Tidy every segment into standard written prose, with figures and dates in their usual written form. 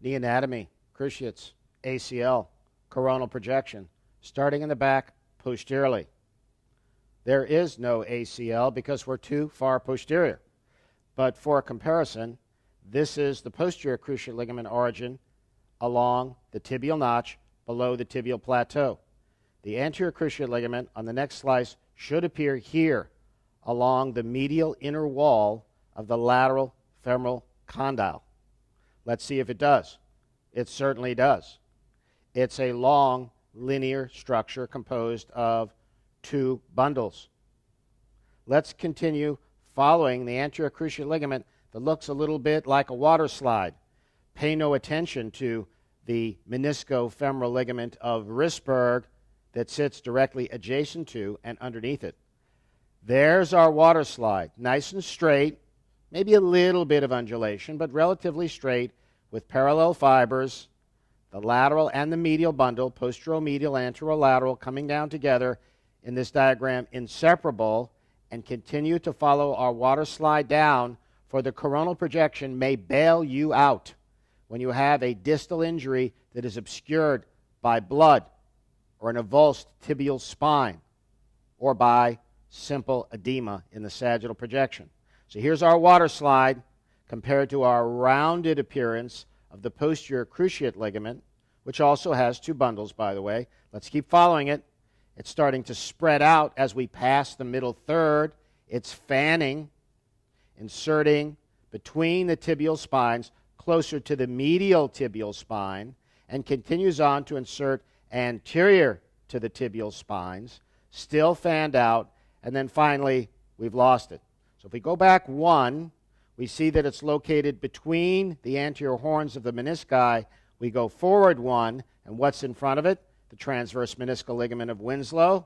Knee anatomy, cruciates, ACL, coronal projection, starting in the back posteriorly. There is no ACL because we're too far posterior. But for a comparison, this is the posterior cruciate ligament origin along the tibial notch below the tibial plateau. The anterior cruciate ligament on the next slice should appear here along the medial inner wall of the lateral femoral condyle. Let's see if it does. It certainly does. It's a long linear structure composed of two bundles. Let's continue following the anterior cruciate ligament that looks a little bit like a water slide. Pay no attention to the meniscofemoral ligament of Risberg that sits directly adjacent to and underneath it. There's our water slide, nice and straight, maybe a little bit of undulation, but relatively straight with parallel fibers, the lateral and the medial bundle, posteromedial, anterolateral, coming down together in this diagram, inseparable, and continue to follow our water slide down, for the coronal projection may bail you out when you have a distal injury that is obscured by blood or an avulsed tibial spine or by simple edema in the sagittal projection. So here's our water slide compared to our rounded appearance of the posterior cruciate ligament, which also has two bundles, by the way. Let's keep following it. It's starting to spread out as we pass the middle third. It's fanning, inserting between the tibial spines closer to the medial tibial spine, and continues on to insert anterior to the tibial spines, still fanned out, and then finally we've lost it. So if we go back one, we see that it's located between the anterior horns of the menisci. We go forward one, and what's in front of it? The transverse meniscal ligament of Winslow,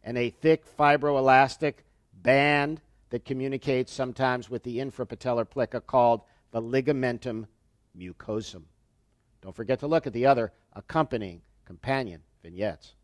and a thick fibroelastic band that communicates sometimes with the infrapatellar plica called the ligamentum mucosum. Don't forget to look at the other accompanying companion vignettes.